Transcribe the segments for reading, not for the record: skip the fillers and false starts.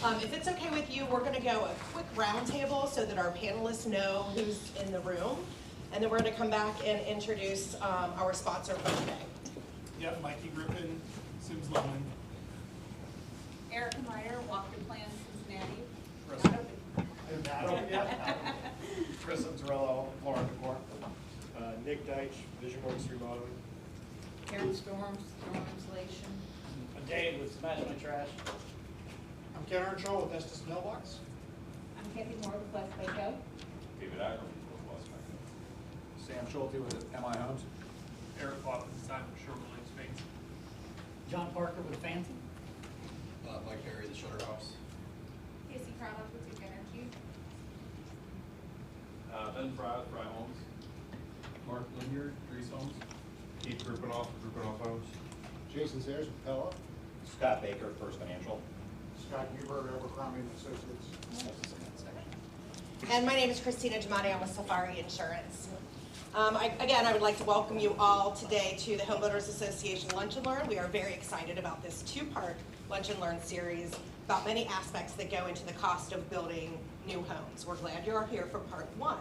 If it's okay with you, we're going to go a quick roundtable so that our panelists know who's in the room, and then we're going to come back and introduce our sponsor for today. Yep, Mikey Griffin, Sims Loman. Erica Meyer, Walker Plan, Cincinnati. Not open yet. Chris Anzarello, Florida Decor. Nick Deitch, Vision Works Remodeling. Karen Storms, Storm Insulation. Dave with Smash My Trash. I'm Ken Earnshaw with Estes Mailbox. I'm Kathy Moore with West Waco. David Ackerman with West Waco. Sam Schulte with MI Homes. Eric Clark with Design for Sherwood Lake Space. John Parker with Fancy. Mike Perry, the Shutter House. Casey Craddock with Duke Energy. Ben Fry with Fry Homes. Mark Linyard, Dries Homes. Keith Gruppenoff with Gruppenoff Homes. Jason Sayers with Pella. Scott Baker, First Financial. Scott Huber, Abercrombie and Associates. And my name is Christina Giamatti. I'm with Safari Insurance. I would like to welcome you all today to the Homeowners Association Lunch and Learn. We are very excited about this two-part Lunch and Learn series about many aspects that go into the cost of building new homes. We're glad you're here for part one.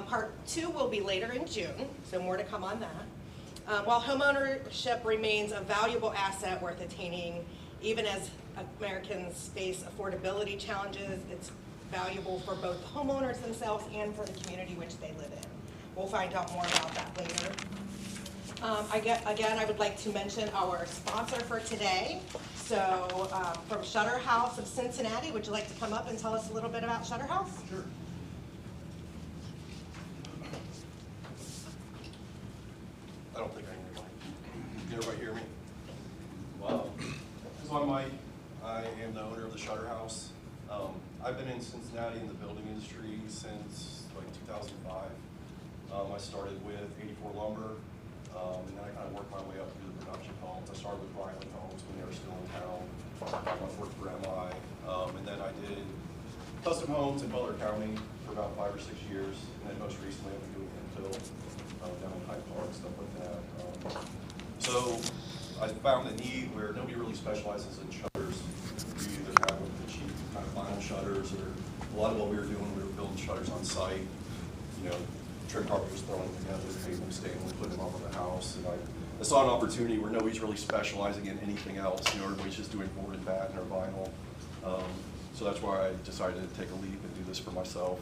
Part two will be later in June, so more to come on that. While homeownership remains a valuable asset worth attaining, even as Americans face affordability challenges, it's valuable for both the homeowners themselves and for the community which they live in. We'll find out more about that later. Again, I would like to mention our sponsor for today. So from Shutter House of Cincinnati, would you like to come up and tell us a little bit about Shutter House? Sure. I don't think I hear Mike. Can everybody hear me? Wow. So I'm Mike. I am the owner of the Shutter House. I've been in Cincinnati in the building industry since like 2005. I started with 84 Lumber, and then I kind of worked my way up through the production homes. I started with Berling Homes when they were still in town. I worked for MI, and then I did custom homes in Butler County for about 5 or 6 years, and then most recently I've been doing infill down in Hyde Park, stuff like that. So I found the need where nobody really specializes in shutters. You either have the cheap kind of vinyl shutters, or a lot of what we were doing, we were building shutters on site. You know, trim carpenters throwing them together, paint them, stain them, put them up on the house. And I saw an opportunity where nobody's really specializing in anything else. You know, everybody's just doing board and batten or vinyl. So that's why I decided to take a leap and do this for myself.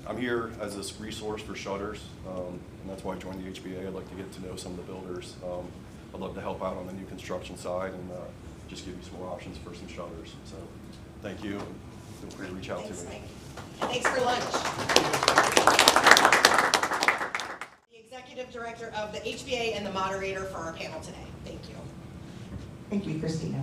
I'm here as this resource for shutters, and that's why I joined the HBA. I'd like to get to know some of the builders. I'd love to help out on the new construction side and just give you some more options for some shutters. So thank you. Feel free to reach out to me. Mike. And thanks for lunch. The Executive Director of the HBA and the moderator for our panel today. Thank you. Thank you, Christina.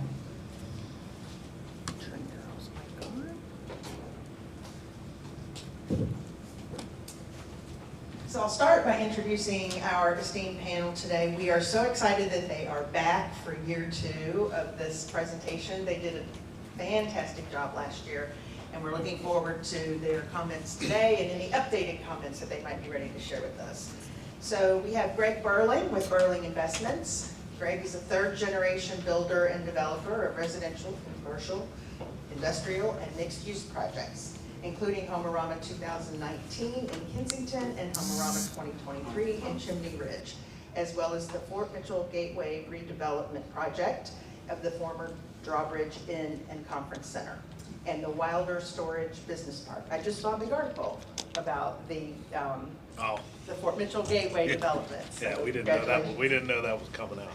So I'll start by introducing our esteemed panel today. We are so excited that they are back for year 2 of this presentation. They did a fantastic job last year, and we're looking forward to their comments today and any updated comments that they might be ready to share with us. So we have Greg Berling with Berling Investments. Greg is a 3rd-generation builder and developer of residential, commercial, industrial, and mixed-use projects, including Homerama 2019 in Kensington and Homerama 2023 in Chimney Ridge, as well as the Fort Mitchell Gateway redevelopment project of the former Drawbridge Inn and Conference Center, and the Wilder Storage Business Park. I just saw a big article about the Fort Mitchell Gateway development. Yeah, So we didn't know that. We didn't know that was coming out.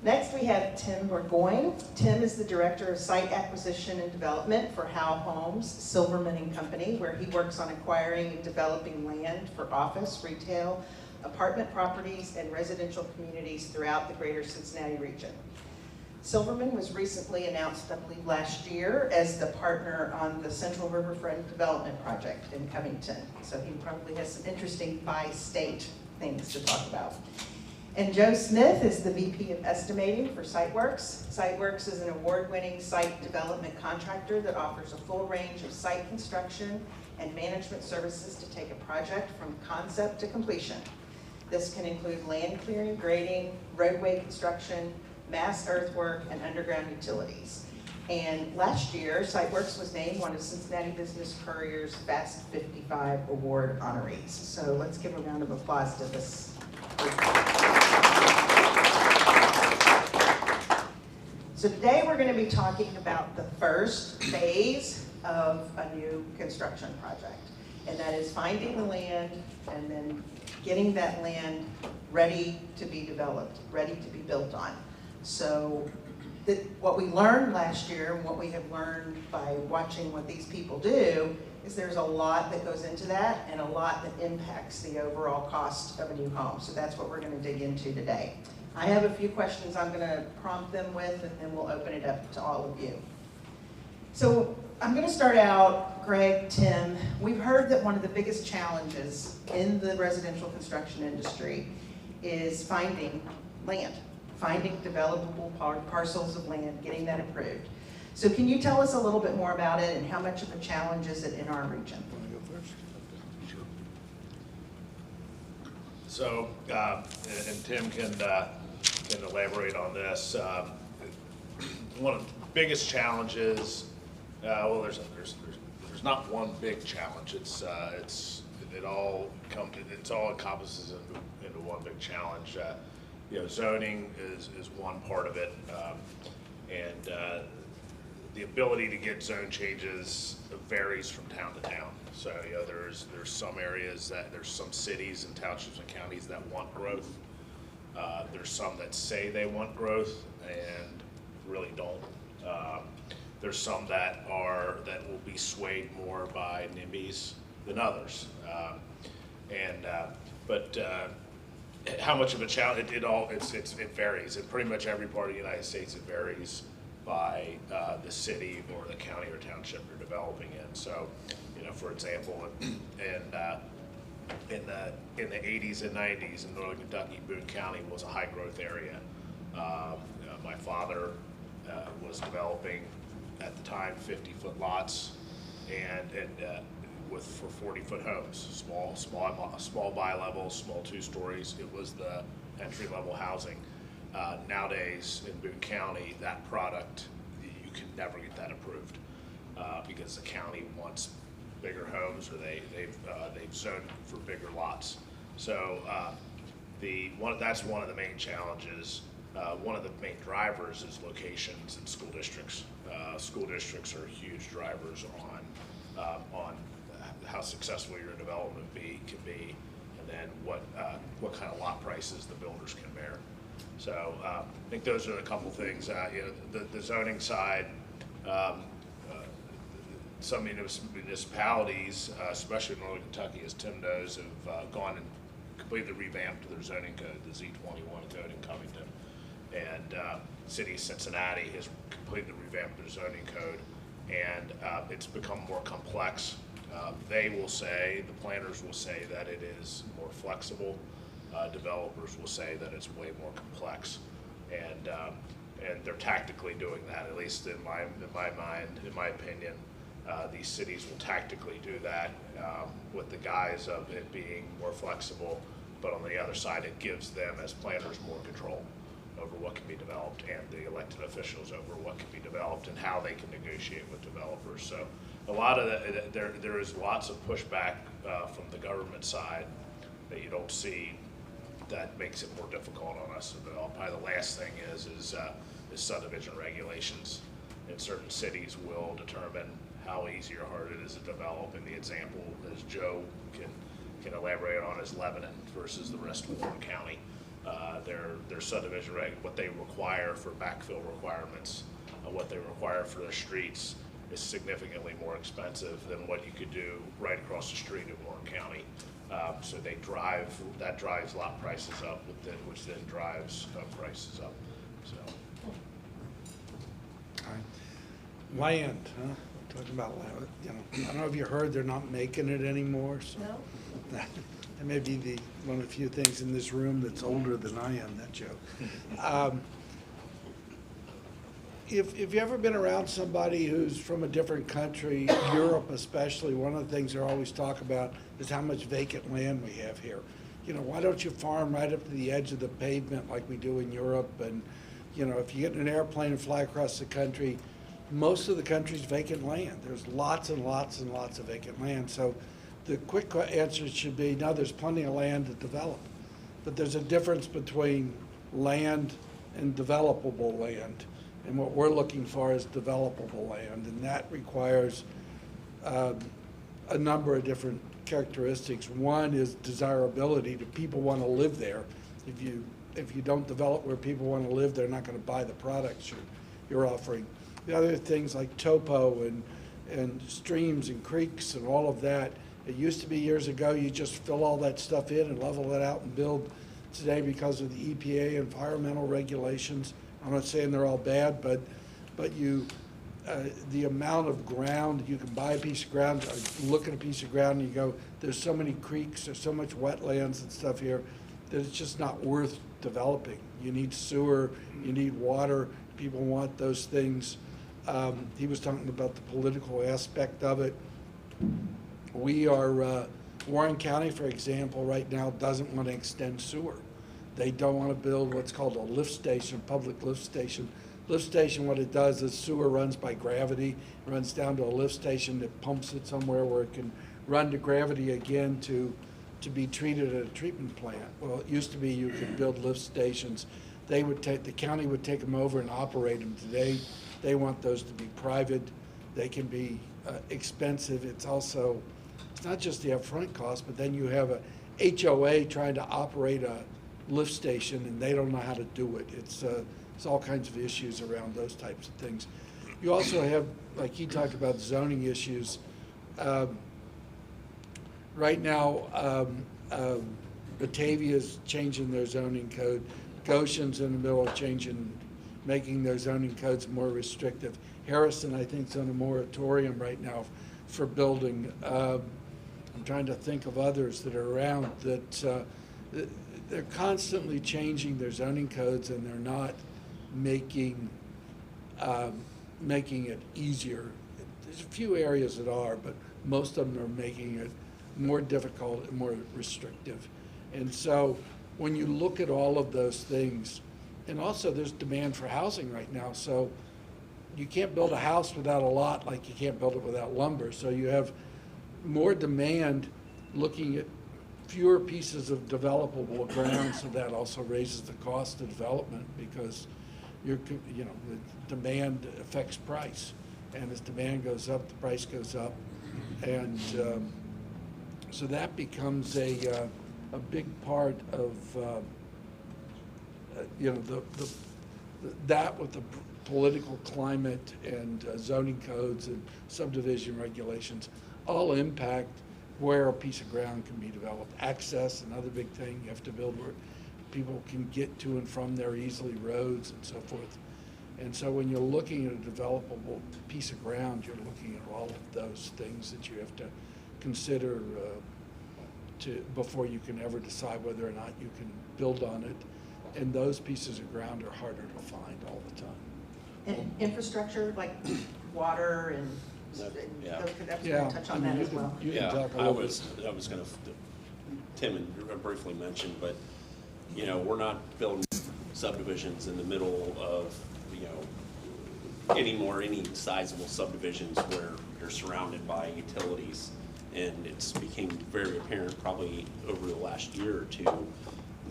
Next, we have Tim Burgoyne. Tim is the Director of Site Acquisition and Development for Howe Homes, Silverman and Company, where he works on acquiring and developing land for office, retail, apartment properties, and residential communities throughout the greater Cincinnati region. Silverman was recently announced, I believe last year, as the partner on the Central Riverfront Development Project in Covington. So he probably has some interesting by-state things to talk about. And Joe Smith is the VP of Estimating for SiteWORX. SiteWORX is an award-winning site development contractor that offers a full range of site construction and management services to take a project from concept to completion. This can include land clearing, grading, roadway construction, mass earthwork, and underground utilities. And last year, SiteWORX was named one of Cincinnati Business Courier's Fast 55 Award honorees. So let's give a round of applause to this group. So today we're going to be talking about the first phase of a new construction project. And that is finding the land and then getting that land ready to be developed, ready to be built on. So what we learned last year and what we have learned by watching what these people do is there's a lot that goes into that and a lot that impacts the overall cost of a new home. So that's what we're going to dig into today. I have a few questions I'm going to prompt them with, and then we'll open it up to all of you. So I'm going to start out, Greg, Tim. We've heard that one of the biggest challenges in the residential construction industry is finding land, finding developable parcels of land, getting that approved. So can you tell us a little bit more about it and how much of a challenge is it in our region? So, and Tim can elaborate on this. One of the biggest challenges, well, there's not one big challenge. It all encompasses into one big challenge. Zoning is one part of it, and the ability to get zone changes varies from town to town. So there's some areas there's some cities and townships and counties that want growth. There's some that say they want growth and really don't. There's some that will be swayed more by NIMBYs than others. But how much of a challenge it varies. In pretty much every part of the United States, it varies by the city or the county or township you're developing in. So, for example, in the 80s and 90s in Northern Kentucky, Boone County was a high growth area. My father was developing at the time 50-foot lots and for 40-foot homes, small bi-levels, small 2 stories. It was the entry-level housing. Nowadays in Boone County, that product, you can never get that approved because the county wants bigger homes, or they've zoned for bigger lots. So that's one of the main challenges. One of the main drivers is locations in school districts. School districts are huge drivers on how successful your development can be, and then what kind of lot prices the builders can bear. So I think those are a couple things. The zoning side, some municipalities, especially in Northern Kentucky, as Tim knows, have gone and completely revamped their zoning code, the Z21 code in Covington. And City of Cincinnati has completely revamped their zoning code, and it's become more complex. They will say, the planners will say that it is more flexible. Developers will say that it's way more complex, and they're tactically doing that. At least in my mind, in my opinion, these cities will tactically do that with the guise of it being more flexible. But on the other side, it gives them as planners more control over what can be developed, and the elected officials over what can be developed and how they can negotiate with developers. So a lot of that, there is lots of pushback from the government side that you don't see. That makes it more difficult on us to develop. Probably the last thing is subdivision regulations in certain cities will determine how easy or hard it is to develop. And the example, as Joe can elaborate on, is Lebanon versus the rest of Warren County. Their subdivision what they require for backfill requirements, what they require for their streets is significantly more expensive than what you could do right across the street in Warren County. So that drives lot prices up, which then drives prices up. So. All right. Land, huh? Talking about land, I don't know if you heard they're not making it anymore. So. No. That may be one of the few things in this room that's older than I am, that joke. If you've ever been around somebody who's from a different country, Europe especially, one of the things they always talk about is how much vacant land we have here. Why don't you farm right up to the edge of the pavement like we do in Europe, and You know, if you get in an airplane and fly across the country, most of the country's vacant land. There's lots and lots and lots of vacant land. So the quick answer should be, no, there's plenty of land to develop. But there's a difference between land and developable land. And what we're looking for is developable land, and that requires a number of different characteristics. One is desirability. Do people want to live there? If you don't develop where people want to live, they're not going to buy the products you're offering. The other things like topo and streams and creeks and all of that. It used to be years ago, you just fill all that stuff in and level it out and build. Today, because of the EPA environmental regulations, I'm not saying they're all bad, but the amount of ground, you can buy a piece of ground, look at a piece of ground and you go, there's so many creeks, there's so much wetlands and stuff here that it's just not worth developing. You need sewer, you need water, people want those things. He was talking about the political aspect of it. We are, Warren County, for example, right now doesn't want to extend sewer. They don't want to build what's called a lift station, public lift station. Lift station, what it does is sewer runs by gravity, runs down to a lift station that pumps it somewhere where it can run to gravity again to be treated at a treatment plant. Well, it used to be you could build lift stations. The county would take them over and operate them. Today, they want those to be private. They can be expensive. It's not just the upfront cost, but then you have a HOA trying to operate a lift station and they don't know how to do it. It's all kinds of issues around those types of things. You also have, like he talked about, zoning issues. Right now, Batavia's changing their zoning code. Goshen's in the middle of making their zoning codes more restrictive. Harrison, I think, is on a moratorium right now for building. I'm trying to think of others that are around that they're constantly changing their zoning codes, and they're not making it easier. There's a few areas that are, but most of them are making it more difficult and more restrictive. And so when you look at all of those things, and also there's demand for housing right now, so you can't build a house without a lot like you can't build it without lumber. So you have more demand looking at fewer pieces of developable ground, so that also raises the cost of development because the demand affects price. And as demand goes up, the price goes up. And so that becomes a big part of, that with the political climate and zoning codes and subdivision regulations all impact where a piece of ground can be developed. Access, another big thing, you have to build where people can get to and from there easily, roads and so forth. And so when you're looking at a developable piece of ground, you're looking at all of those things that you have to consider before you can ever decide whether or not you can build on it. And those pieces of ground are harder to find all the time. And infrastructure, like water and Yeah. those could touch on that as well. You can Yeah, talk a I little was gonna, Tim had briefly mentioned, but, we're not building subdivisions in the middle of, any sizable subdivisions where you're surrounded by utilities. And it's became very apparent probably over the last year or two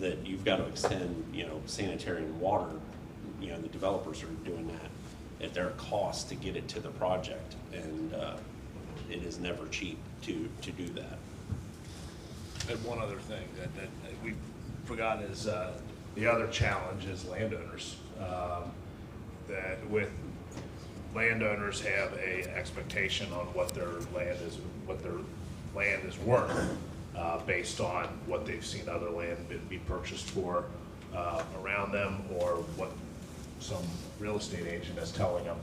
that you've got to extend, sanitary and water. The developers are doing that at their cost to get it to the project, and it is never cheap to do that. And one other thing that we forgot is the other challenge is landowners. That with landowners have a expectation on what their land is worth based on what they've seen other land be purchased for around them, or what some real estate agent is telling them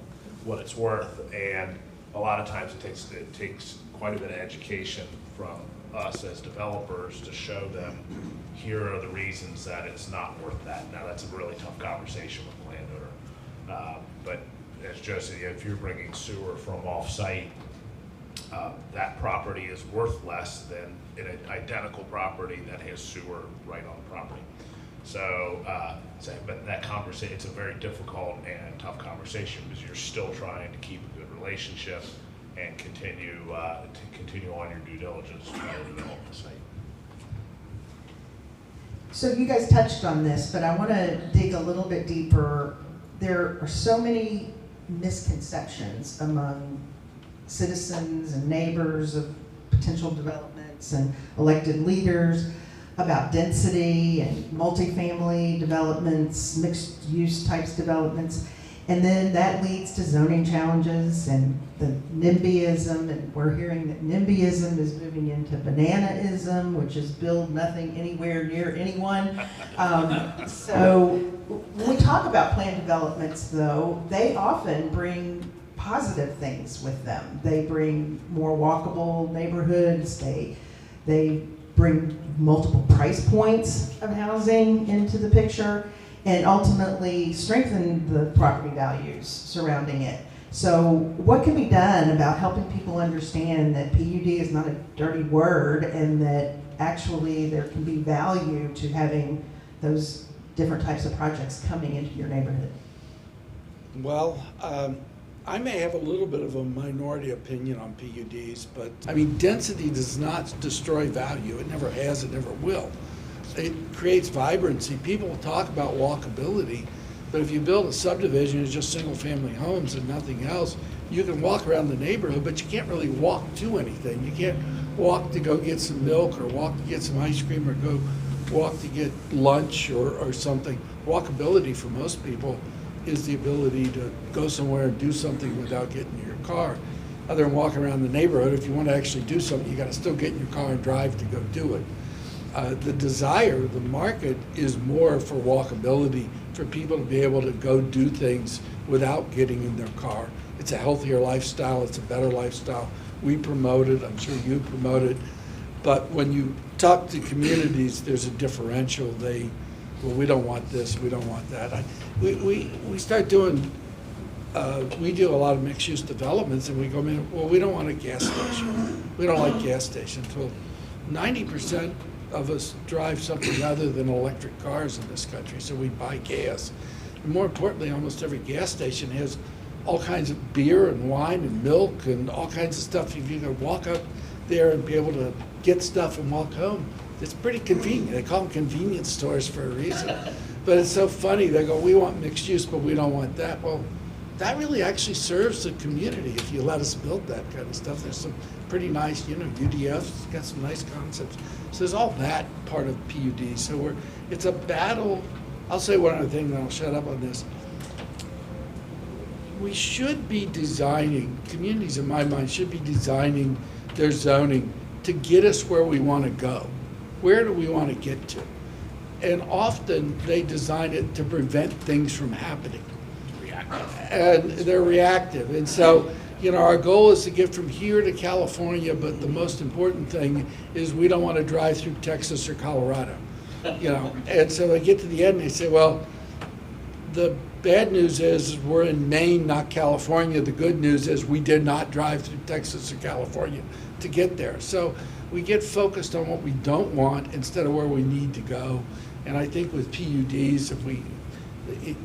what it's worth. And a lot of times it takes quite a bit of education from us as developers to show them, here are the reasons that it's not worth that. Now, that's a really tough conversation with the landowner. But as Joe said, if you're bringing sewer from off-site, that property is worth less than an identical property that has sewer right on the property. So, but that conversation, it's a very difficult and tough conversation because you're still trying to keep a good relationship and continue on your due diligence to try to develop the site. So you guys touched on this, but I want to dig a little bit deeper. There are so many misconceptions among citizens and neighbors of potential developments and elected leaders about density and multifamily developments, mixed-use types developments. And then that leads to zoning challenges and the NIMBYism, and we're hearing that NIMBYism is moving into bananaism, which is build nothing anywhere near anyone. So when we talk about planned developments, though, they often bring positive things with them. They bring more walkable neighborhoods. They bring multiple price points of housing into the picture, and ultimately strengthen the property values surrounding it. So what can be done about helping people understand that PUD is not a dirty word and that actually there can be value to having those different types of projects coming into your neighborhood? Well, I may have a little bit of a minority opinion on PUDs, but I mean, density does not destroy value. It never has, it never will. It creates vibrancy. People talk about walkability, but if you build a subdivision of just single family homes and nothing else, you can walk around the neighborhood, but you can't really walk to anything. You can't walk to go get some milk or walk to get some ice cream or go walk to get lunch or something. Walkability for most people is the ability to go somewhere and do something without getting in your car. Other than walking around the neighborhood, if you want to actually do something, you got to still get in your car and drive to go do it. The desire, the market is more for walkability, for people to be able to go do things without getting in their car. It's a healthier lifestyle, it's a better lifestyle. We promote it, I'm sure you promote it. But when you talk to communities, there's a differential. Well, we don't want this, we don't want that. We start doing, we do a lot of mixed-use developments, and we go, well, we don't want a gas station. We don't like gas stations. Well, 90% of us drive something other than electric cars in this country, so we buy gas. And more importantly, almost every gas station has all kinds of beer and wine and milk and all kinds of stuff. If you can walk up there and be able to get stuff and walk home, it's pretty convenient. They call them convenience stores for a reason. But it's so funny. They go, we want mixed use, but we don't want that. Well, that really actually serves the community if you let us build that kind of stuff. There's some pretty nice, UDF's got some nice concepts. So there's all that part of PUD. So it's a battle. I'll say one other thing, then I'll shut up on this. We should be designing, communities in my mind should be designing their zoning to get us where we want to go. Where do we want to get to? And often they design it to prevent things from happening. And they're reactive. And so, our goal is to get from here to California, but the most important thing is we don't want to drive through Texas or Colorado. And so they get to the end and they say, well, the bad news is we're in Maine, not California. The good news is we did not drive through Texas or California to get there. So we get focused on what we don't want instead of where we need to go. And I think with PUDs,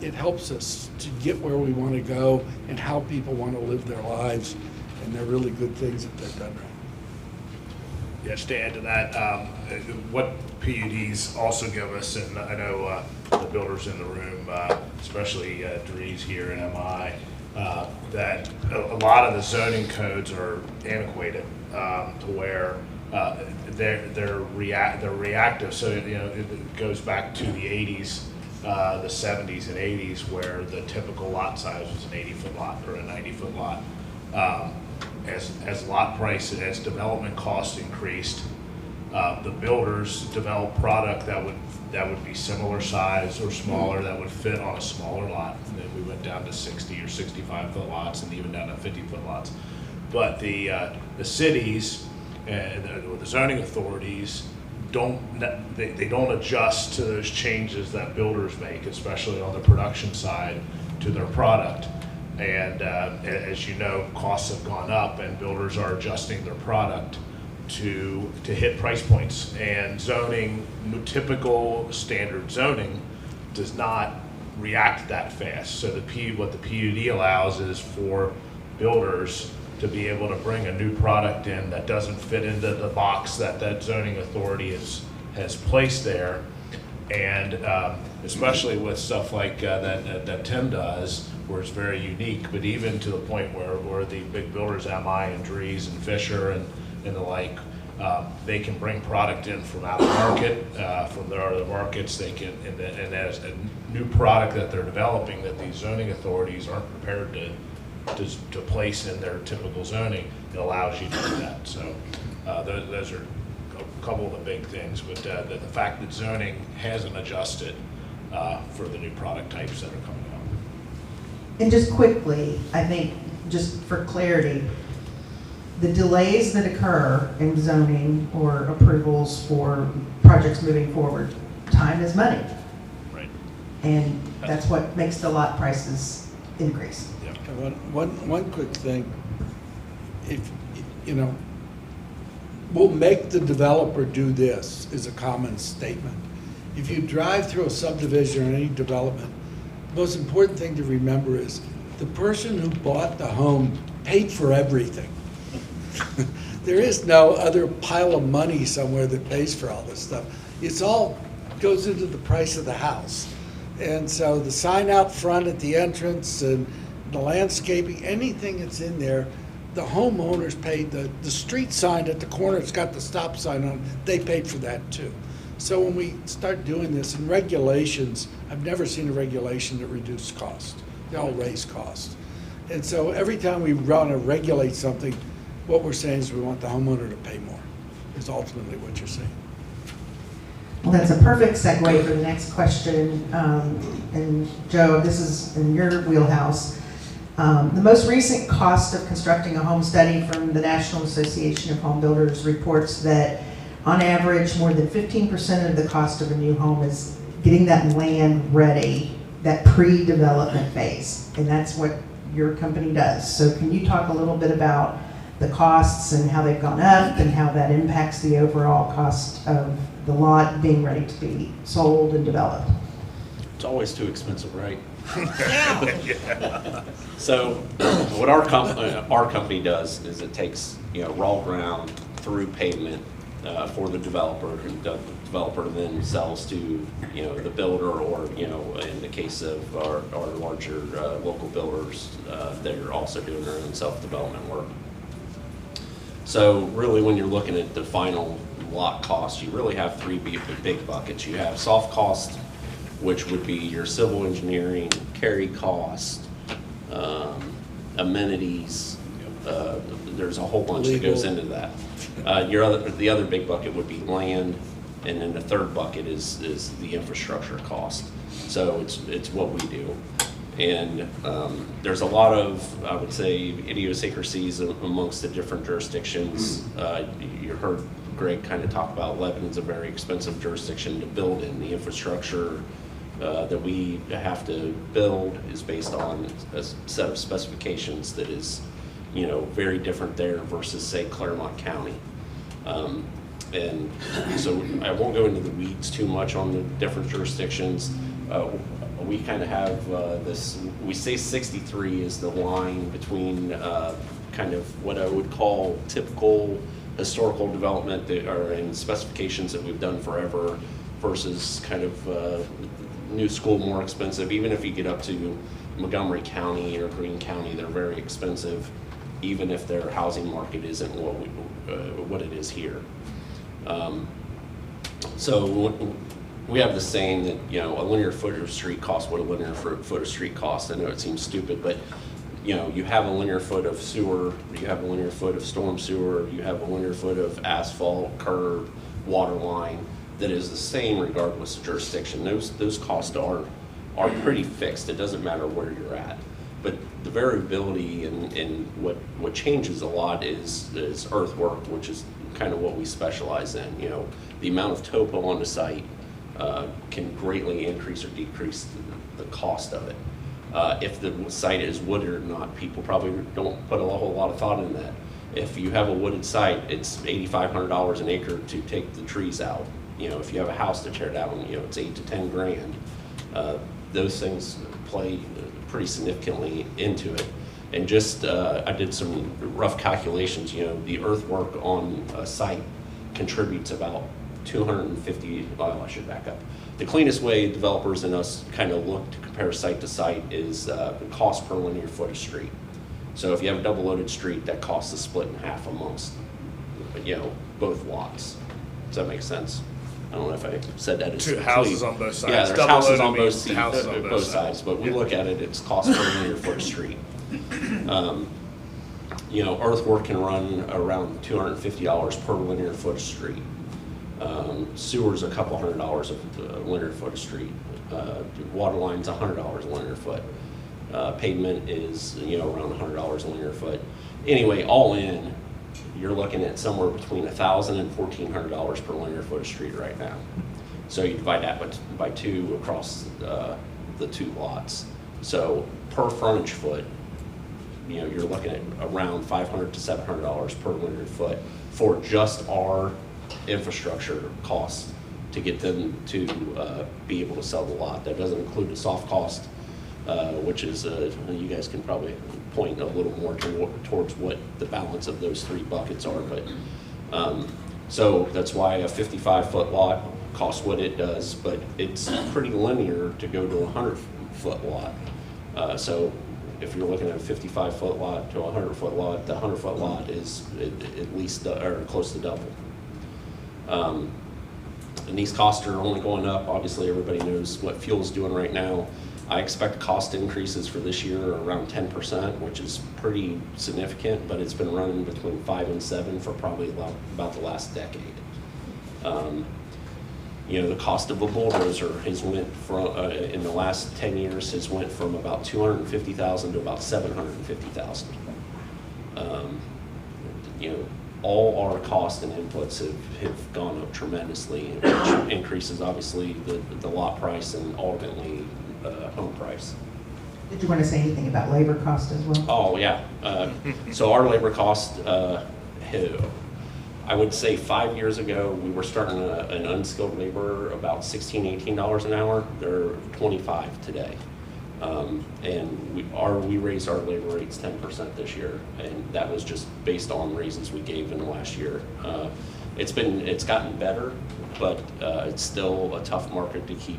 it helps us to get where we want to go and how people want to live their lives. And they're really good things if they're done right. Yes, to add to that, what PUDs also give us, and I know the builders in the room, especially Dries here and MI, that a lot of the zoning codes are antiquated to where they're reactive. So it goes back to the 80s, the 70s and 80s, where the typical lot size was an 80-foot lot or a 90-foot lot. As lot price, as development costs increased, the builders developed product that would be similar size or smaller, that would fit on a smaller lot. And then we went down to 60 or 65-foot lots and even down to 50-foot lots. But the cities and the zoning authorities don't adjust to those changes that builders make, especially on the production side, to their product. And as you know, costs have gone up and builders are adjusting their product to hit price points. And zoning, typical standard zoning, does not react that fast. So what the PUD allows is for builders to be able to bring a new product in that doesn't fit into the box that zoning authority has placed there. And especially with stuff like that Tim does, where it's very unique, but even to the point where the big builders, MI and Dries and Fisher and the like, they can bring product in from out of market, from their other markets. They can, and as a new product that they're developing that these zoning authorities aren't prepared to place in their typical zoning, it allows you to do that. So those are a couple of the big things, but the fact that zoning hasn't adjusted for the new product types that are coming up. And just quickly, I think, just for clarity, the delays that occur in zoning or approvals for projects moving forward, time is money. Right. And that's what makes the lot prices increase. Yeah. One quick thing, if, you know, we'll make the developer do this is a common statement. If you drive through a subdivision or any development, the most important thing to remember is the person who bought the home paid for everything. There is no other pile of money somewhere that pays for all this stuff. It's all goes into the price of the house. And so the sign out front at the entrance and the landscaping, anything that's in there, the homeowners paid. The street sign at the corner, it's got the stop sign on, they paid for that too. So when we start doing this, and regulations, I've never seen a regulation that reduced cost. They all raise cost. And so every time we want to regulate something, what we're saying is we want the homeowner to pay more, is ultimately what you're saying. Well, that's a perfect segue for the next question. And Joe, this is in your wheelhouse. The most recent cost of constructing a home study from the National Association of Home Builders reports that on average, more than 15% of the cost of a new home is getting that land ready, that pre-development phase. And that's what your company does. So can you talk a little bit about the costs and how they've gone up and how that impacts the overall cost of the lot being ready to be sold and developed? It's always too expensive, right? Yeah. So what our company does is it takes, you know, raw ground through pavement for the developer, and the developer then sells to, you know, the builder, or, you know, in the case of our larger local builders, they're also doing their own self-development work. So really, when you're looking at the final lot cost, you really have three big buckets. You have soft cost, which would be your civil engineering, carry cost, amenities. There's a whole bunch that goes into that. The other big bucket would be land, and then the third bucket is the infrastructure cost. So it's what we do. And there's a lot of, I would say, idiosyncrasies amongst the different jurisdictions. You heard Greg kind of talk about Lebanon's a very expensive jurisdiction to build in. The infrastructure that we have to build is based on a set of specifications that is, you know, very different there versus, say, Claremont County. And so I won't go into the weeds too much on the different jurisdictions. We kind of have this, we say 63 is the line between kind of what I would call typical historical development that are in specifications that we've done forever versus kind of new school, more expensive. Even if you get up to Montgomery County or Greene County, they're very expensive, even if their housing market isn't what it is here. So we have the saying that, you know, a linear foot of street costs what a linear foot of street costs. I know it seems stupid, but, you know, you have a linear foot of sewer, you have a linear foot of storm sewer, you have a linear foot of asphalt, curb, water line, that is the same regardless of jurisdiction. Those costs are pretty fixed. It doesn't matter where you're at. But the variability and what changes a lot is earthwork, which is kind of what we specialize in. You know, the amount of topo on the site can greatly increase or decrease the cost of it. If the site is wooded or not, people probably don't put a whole lot of thought in that. If you have a wooded site, it's $8,500 an acre to take the trees out. If you have a house to tear down, it's 8 to 10 grand. Those things play pretty significantly into it. And just, I did some rough calculations, the earthwork on a site contributes about 250, well, I should back up. The cleanest way developers and us kind of look to compare site to site is the cost per linear foot of street. So if you have a double loaded street, that costs is split in half amongst, both lots. Does that make sense? I don't know if I said that. Two houses on both sides. Yeah, there's Double houses loaded on means both, houses on both sides, but we look at it, it's cost per linear foot of street. Earthwork can run around $250 per linear foot of street. Sewer's a couple $100 a linear foot of street. Water line's $100 a linear foot. Pavement is, around $100 a linear foot. Anyway, all in, you're looking at somewhere between $1,000 and $1,400 per linear foot of street right now. So you divide that by 2 across the 2 lots. So per frontage foot, you're looking at around $500 to $700 per linear foot for just our infrastructure costs to get them to be able to sell the lot. That doesn't include the soft cost, which is, you guys can probably point a little more towards what the balance of those 3 buckets are. But so that's why a 55-foot lot costs what it does, but it's pretty linear to go to a 100-foot lot. So if you're looking at a 55-foot lot to a 100-foot lot, the 100-foot lot is at least or close to double. And these costs are only going up. Obviously, everybody knows what fuel's doing right now. I expect cost increases for this year around 10%, which is pretty significant, but it's been running between 5 and 7 for probably about the last decade. The cost of a bulldozer has went from, in the last 10 years, has went from about $250,000 to about $750,000. All our costs and inputs have gone up tremendously, which increases obviously the lot price and ultimately home price. Did you want to say anything about labor cost as well? Oh, yeah. So our labor cost, I would say 5 years ago, we were starting an unskilled laborer about $16, $18 an hour. They're $25 today. And we raised our labor rates 10% this year, and that was just based on raises we gave in the last year. It's gotten better, but it's still a tough market to keep,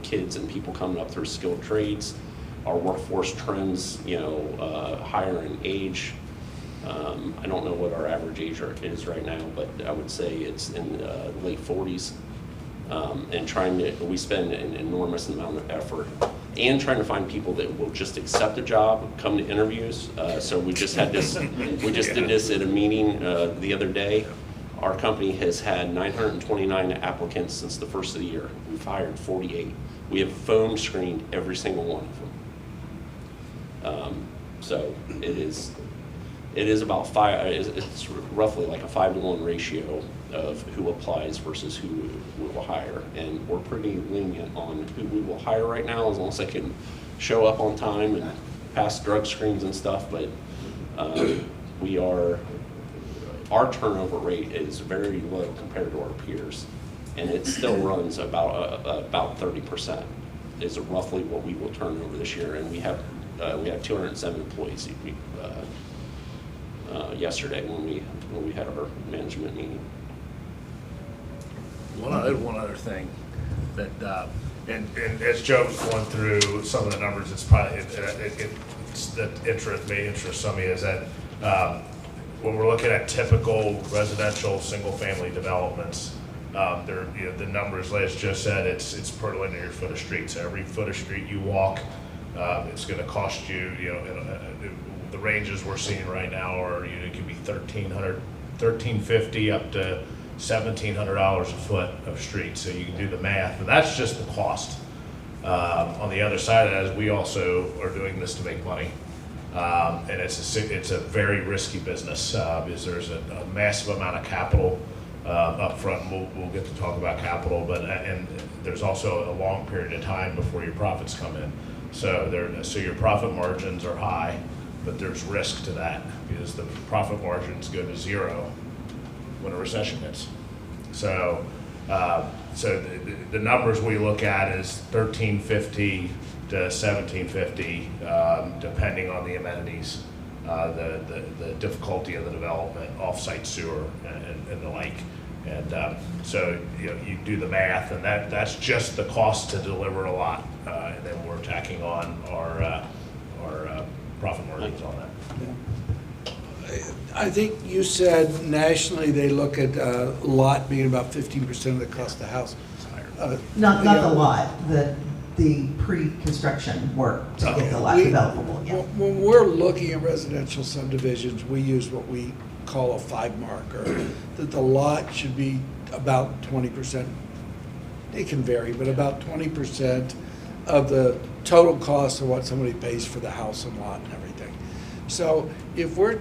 kids and people coming up through skilled trades. Our workforce trends, higher in age. I don't know what our average age is right now, but I would say it's in the late 40s. And we spend an enormous amount of effort and trying to find people that will just accept a job, come to interviews. So we just had this, did this at a meeting the other day. Our company has had 929 applicants since the first of the year. We've hired 48. We have phone screened every single one of them. So it is about it's roughly like a 5-to-1 ratio of who applies versus who we will hire. And we're pretty lenient on who we will hire right now, as long as they can show up on time and pass drug screens and stuff. But our turnover rate is very low compared to our peers. And it still runs about 30% is roughly what we will turn over this year. And we have 207 employees yesterday when we had our management meeting. One other thing that, and as Joe was going through some of the numbers, it's probably that may interest some of you, is that when we're looking at typical residential single-family developments, the numbers Les just said, it's per linear foot of street. So every foot of street you walk, it's going to cost you. The ranges we're seeing right now are it could be $1,350 up to $1,700 a foot of street. So you can do the math, and that's just the cost. On the other side of that is we also are doing this to make money. And it's a very risky business because there's a massive amount of capital up front. We'll get to talk about capital, but and there's also a long period of time before your profits come in. So your profit margins are high. but there's risk to that because the profit margins go to zero when a recession hits. So, the numbers we look at is $1,350 to $1,750, depending on the amenities, the difficulty of the development, off-site sewer, and the like. And so you do the math, and that's just the cost to deliver a lot, and then we're tacking on our profit margins on that. I think you said nationally they look at a lot being about 15% of the cost of the house. Not the lot, the pre-construction work to get the lot developable, yeah. When we're looking at residential subdivisions, we use what we call a 5 marker, that the lot should be about 20%. It can vary, but about 20% of the total cost of what somebody pays for the house and lot and everything. So if we're,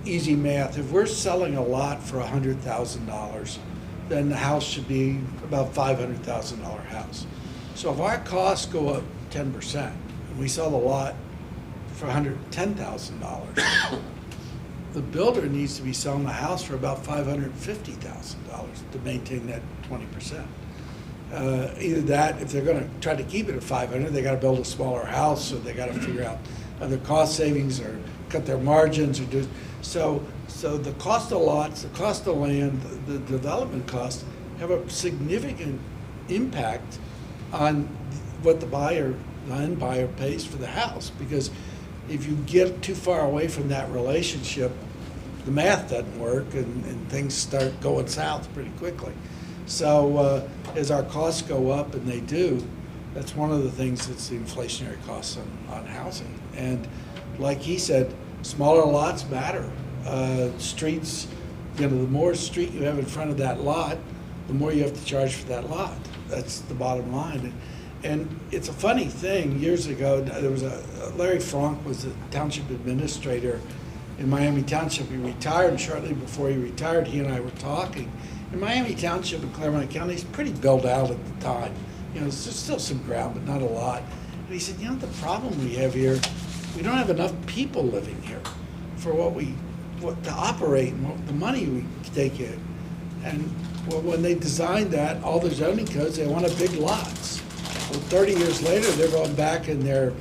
easy math, if we're selling a lot for $100,000, then the house should be about $500,000 house. So if our costs go up 10% and we sell the lot for $110,000, the builder needs to be selling the house for about $550,000 to maintain that 20%. Either that, if they're going to try to keep it at 500, they got to build a smaller house, or they got to figure out other cost savings, or cut their margins, or do so. So the cost of lots, the cost of land, the development costs have a significant impact on what the end buyer pays for the house. Because if you get too far away from that relationship, the math doesn't work, and things start going south pretty quickly. So as our costs go up, and they do, that's one of the things that's the inflationary costs on housing. And like he said, smaller lots matter. Streets, the more street you have in front of that lot, the more you have to charge for that lot. That's the bottom line. And it's a funny thing. Years ago, there was Larry Frank was the township administrator in Miami Township. He retired, and shortly before he retired, he and I were talking. And Miami Township in Claremont County is pretty built out at the time. There's still some ground, but not a lot. And he said, the problem we have here, we don't have enough people living here for what to operate and what the money we take in. And when they designed that, all the zoning codes, they wanted big lots. Well, 30 years later, they're going back and they're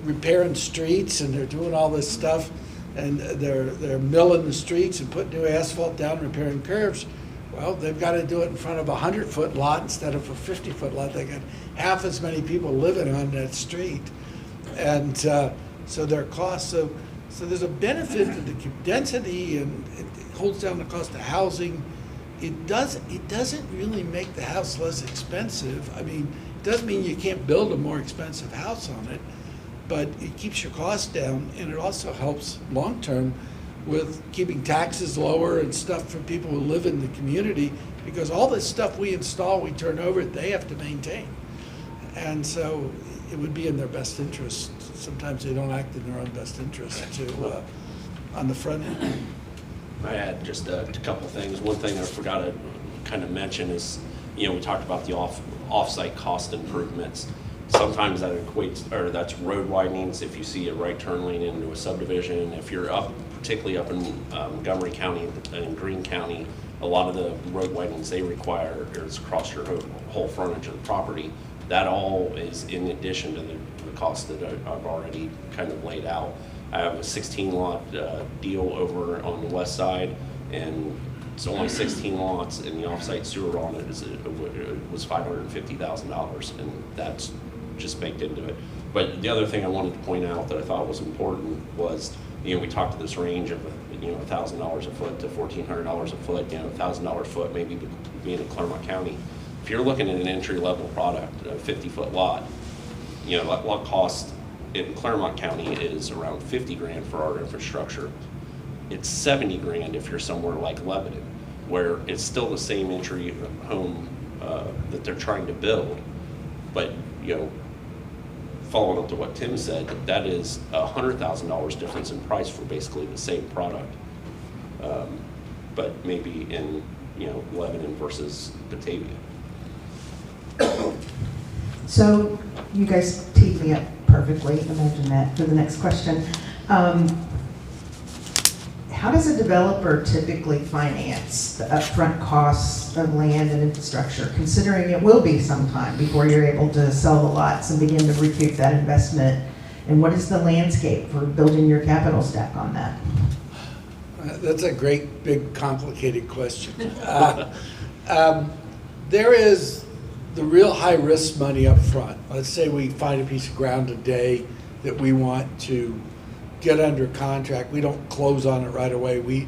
repairing streets, and they're doing all this stuff, and they're milling the streets and putting new asphalt down, repairing curves. Well, they've got to do it in front of a 100-foot lot instead of a 50-foot lot. They got half as many people living on that street, and so their costs. So there's a benefit to the density, and it holds down the cost of housing. It doesn't really make the house less expensive. I mean, it doesn't mean you can't build a more expensive house on it, but it keeps your costs down, and it also helps long-term with keeping taxes lower and stuff for people who live in the community, because all this stuff we install, we turn over, they have to maintain. And so it would be in their best interest. Sometimes they don't act in their own best interest on the front end. I had just a couple things. One thing I forgot to kind of mention is, we talked about the off-site cost improvements. Sometimes that equates, or that's road widenings. If you see a right turn lane into a subdivision, if you're particularly up in Montgomery County and Greene County, a lot of the road widenings they require is across your whole frontage of the property. That all is in addition to the cost that I've already kind of laid out. I have a 16-lot deal over on the west side, and it's only 16 lots, and the off-site sewer on it was $550,000, and that's just baked into it. But the other thing I wanted to point out that I thought was important was, we talked to this range of $1,000 a foot to $1,400 a foot, $1,000 a foot maybe being in Claremont County. If you're looking at an entry-level product, a 50-foot lot, that lot cost in Claremont County is around $50,000 for our infrastructure. It's $70,000 if you're somewhere like Lebanon, where it's still the same entry home that they're trying to build. But, following up to what Tim said, that is $100,000 difference in price for basically the same product. But maybe in, Lebanon versus Batavia. So you guys teed me up perfectly, imagine that, for the next question. How does a developer typically finance the upfront costs of land and infrastructure, considering it will be some time before you're able to sell the lots and begin to recoup that investment? And what is the landscape for building your capital stack on that? That's a great, big, complicated question. There is the real high-risk money up front. Let's say we find a piece of ground today that we want to get under contract. We don't close on it right away.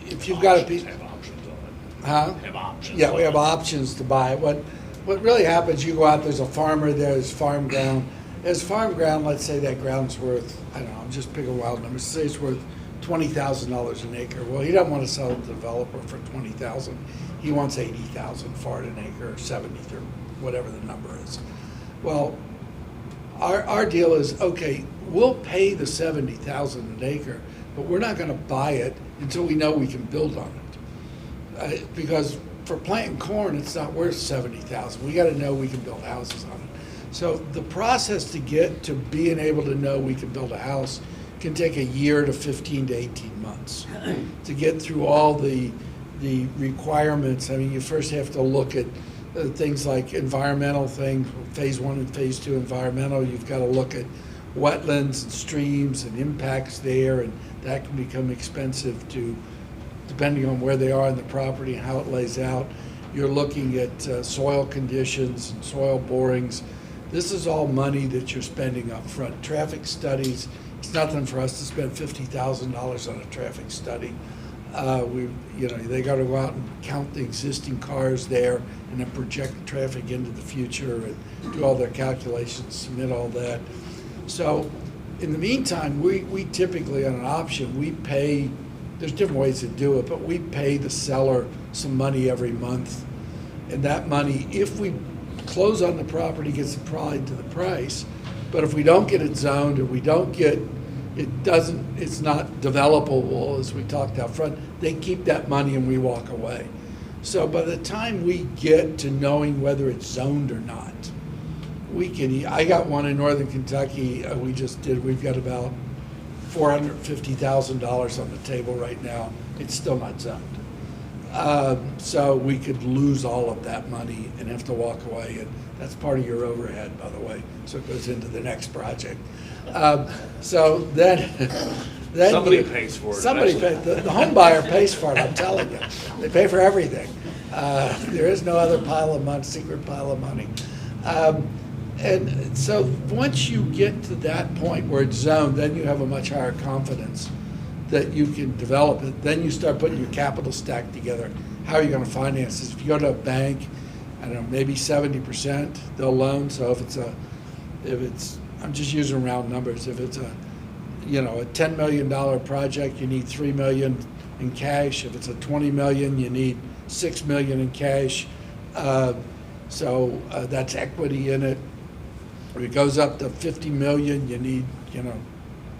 If you've got a piece, Have options on it. huh? Have options. Yeah, on we have it. options to buy it. What really happens, you go out, there's a farmer there, there's farm ground. There's farm ground, let's say that ground's worth, I don't know, I'm just picking wild numbers, say it's worth $20,000 an acre. Well, he doesn't want to sell it to the developer for $20,000. He wants $80,000 for it an acre, or 70, or whatever the number is. Well, our deal is, okay, we'll pay the $70,000 an acre, but we're not going to buy it until we know we can build on it. Because for planting corn, it's not worth $70,000. We got to know we can build houses on it. So the process to get to being able to know we can build a house can take a year to 15 to 18 months to get through all the requirements. I mean, you first have to look at things like environmental things, phase 1 and phase 2 environmental. You've got to look at wetlands and streams and impacts there, and that can become expensive to, depending on where they are in the property and how it lays out. You're looking at soil conditions and soil borings. This is all money that you're spending up front. Traffic studies, it's nothing for us to spend $50,000 on a traffic study. They got to go out and count the existing cars there and then project the traffic into the future and do all their calculations, submit all that. So in the meantime, we typically on an option, we pay, there's different ways to do it, but we pay the seller some money every month. And that money, if we close on the property, gets applied to the price. But if we don't get it zoned, or we don't get, it's not developable, as we talked out front, they keep that money and we walk away. So by the time we get to knowing whether it's zoned or not, I got one in northern Kentucky, we've got about $450,000 on the table right now. It's still not zoned. So we could lose all of that money and have to walk away, and that's part of your overhead, by the way, so it goes into the next project. So then Somebody pays for it. Somebody pays, the home buyer pays for it, I'm telling you. They pay for everything. There is no other secret pile of money. And so once you get to that point where it's zoned, then you have a much higher confidence that you can develop it. Then you start putting your capital stack together. How are you going to finance this? If you go to a bank, I don't know, maybe 70% they'll loan. So if it's, I'm just using round numbers. If it's a $10 million project, you need $3 million in cash. If it's a $20 million, you need $6 million in cash. So that's equity in it. If it goes up to $50 million, you need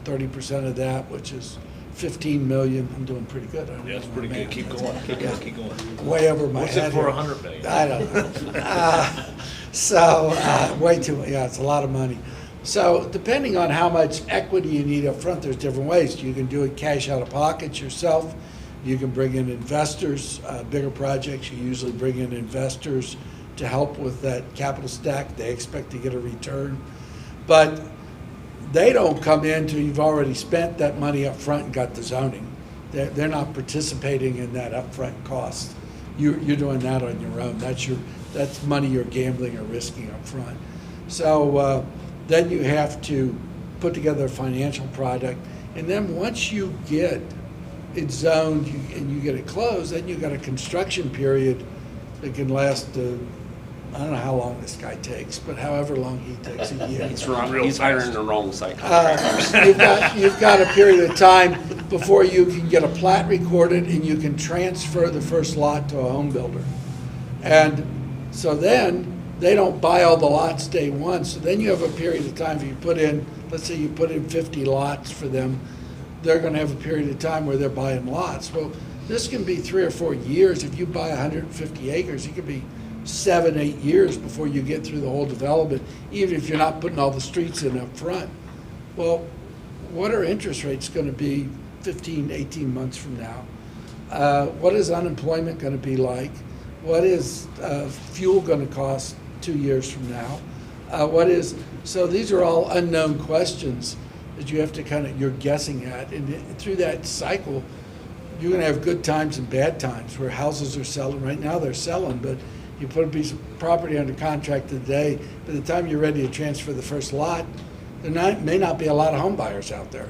30% of that, which is $15 million. I'm doing pretty good. Yeah, it's pretty good. Keep going. Keep going. Way over my What's head it for here. $100 million? I don't know. Way too much. Yeah, it's a lot of money. So depending on how much equity you need up front, there's different ways. You can do it cash out of pocket yourself. You can bring in investors. Bigger projects, you usually bring in investors to help with that capital stack. They expect to get a return. But they don't come in until you've already spent that money up front and got the zoning. They're not participating in that upfront cost. You're doing that on your own. That's money you're gambling or risking up front. So then you have to put together a financial product. And then once you get it zoned and you get it closed, then you've got a construction period that can last, I don't know how long this guy takes, but however long he takes, a year. He's hiring the wrong site contractors. You've got a period of time before you can get a plat recorded and you can transfer the first lot to a home builder. And so then they don't buy all the lots day one. So then you have a period of time, if you put in, let's say you put in 50 lots for them, they're going to have a period of time where they're buying lots. Well, this can be 3 or 4 years. If you buy 150 acres, it could be 7, 8 years before you get through the whole development, even if you're not putting all the streets in up front. Well, what are interest rates going to be 15, 18 months from now? What is unemployment going to be like? What is fuel going to cost 2 years from now? So these are all unknown questions that you have to you're guessing at. And through that cycle, you're going to have good times and bad times where houses are selling. Right now they're selling, but you put a piece of property under contract today, by the time you're ready to transfer the first lot, may not be a lot of home buyers out there.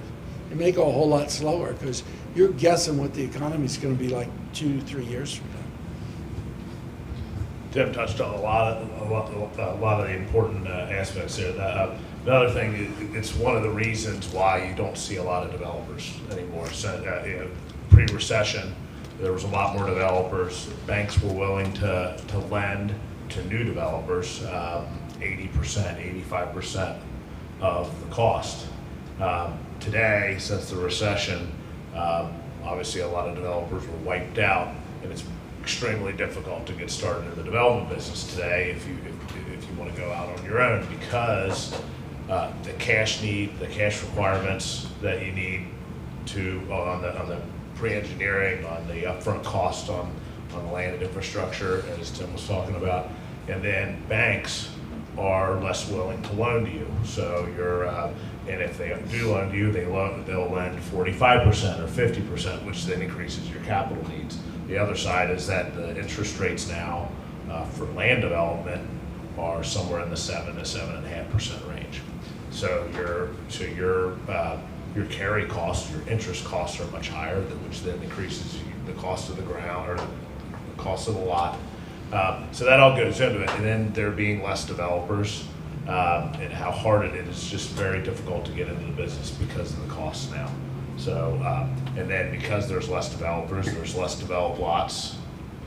It may go a whole lot slower because you're guessing what the economy is going to be like 2-3 years from now. Tim touched on a lot of the important aspects there. Another thing, it's one of the reasons why you don't see a lot of developers anymore. So, pre-recession, there was a lot more developers. Banks were willing to lend to new developers 80%, 85% of the cost. Today, since the recession, obviously a lot of developers were wiped out, and it's extremely difficult to get started in the development business today if you want to go out on your own, because the cash requirements that you need to on the pre-engineering, on the upfront cost on the land and infrastructure, as Tim was talking about, and then banks are less willing to loan to you. So and if they do loan to you, they'll lend 45% or 50%, which then increases your capital needs. The other side is that the interest rates now for land development are somewhere in the 7 to 7.5% range. So your carry costs, your interest costs are much higher, which then increases the cost of the ground or the cost of the lot. So that all goes into it. And then there being less developers and how hard it is just very difficult to get into the business because of the costs now. So, and then because there's less developers, there's less developed lots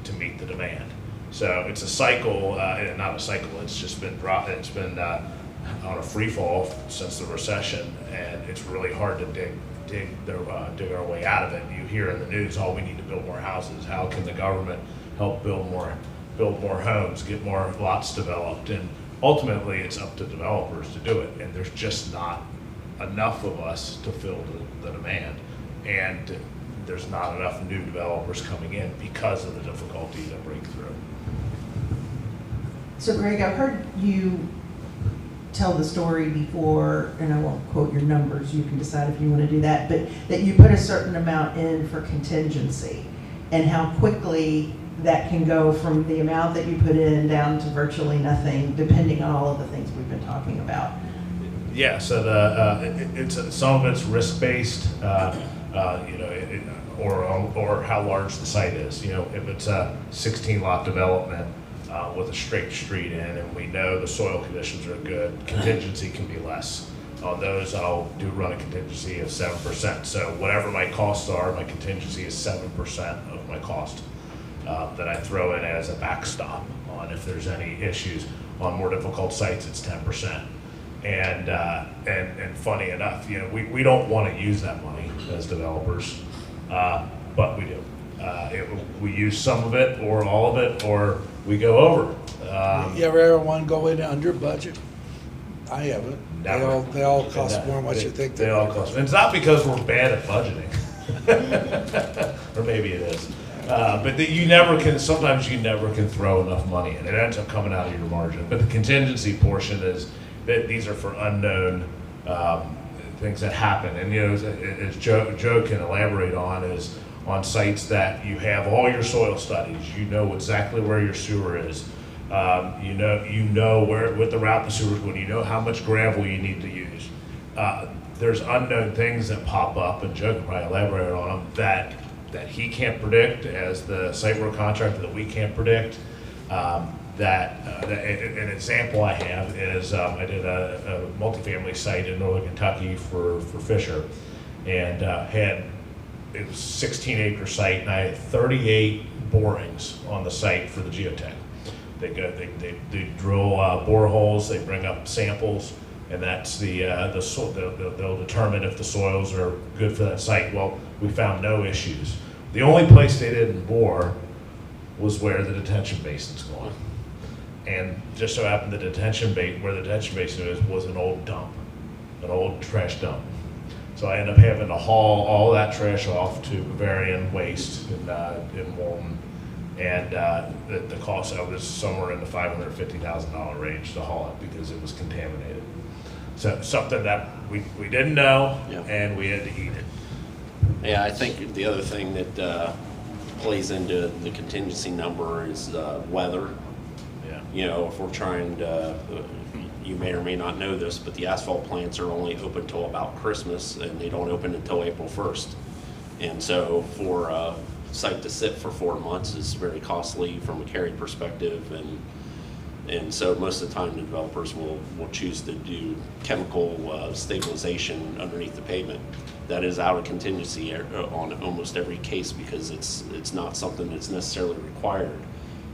to meet the demand. So it's a cycle, not a cycle, it's just been on a free fall since the recession, and it's really hard to dig our way out of it. You hear in the news, oh, we need to build more houses. How can the government help build more homes, get more lots developed? And ultimately, it's up to developers to do it, and there's just not enough of us to fill the demand, and there's not enough new developers coming in because of the difficulty to break through. So Greg, I've heard you tell the story before, and I won't quote your numbers, you can decide if you want to do that, but that you put a certain amount in for contingency, and how quickly that can go from the amount that you put in down to virtually nothing, depending on all of the things we've been talking about. Yeah, so some of it's risk-based, or how large the site is. You know, if it's a 16-lot development with a straight street in, and we know the soil conditions are good, contingency can be less. On those, I'll run a contingency of 7%. So whatever my costs are, my contingency is 7% of my cost that I throw in as a backstop on if there's any issues. On more difficult sites, it's 10%. And funny enough, you know, we don't want to use that money as developers, but we do. We use some of it or all of it, or we go over. You ever want to go in under budget? I haven't. Never. They all cost more than what you think they all cost. And it's not because we're bad at budgeting, or maybe it is. But you never can. Sometimes you never can throw enough money in. It ends up coming out of your margin. But the contingency portion is that these are for unknown things that happen. And you know, as Joe can elaborate on, is on sites that you have all your soil studies. You know exactly where your sewer is. You know what the route the sewer is going. You know how much gravel you need to use. There's unknown things that pop up, and Joe can probably elaborate on them, that he can't predict as the SiteWORX contractor, that we can't predict. An example I have is I did a multifamily site in northern Kentucky for Fisher, and it was a 16-acre site, and I had 38 borings on the site for the geotech. They drill boreholes, they bring up samples, and that's the soil. They'll determine if the soils are good for that site. Well, we found no issues. The only place they didn't bore was where the detention basin's going. And just so happened where the detention basin was an old dump, an old trash dump. So I ended up having to haul all that trash off to Bavarian Waste in Walton. And the cost, I was somewhere in the $550,000 range to haul it because it was contaminated. So something that we didn't know, Yeah. and we had to eat it. Yeah, I think the other thing that plays into the contingency number is weather. Yeah. You know, if we're trying to, you may or may not know this, but the asphalt plants are only open till about Christmas, and they don't open until April 1st. And so for a site to sit for 4 months is very costly from a carry perspective, and so most of the time the developers will choose to do chemical stabilization underneath the pavement. That is out of contingency on almost every case because it's not something that's necessarily required.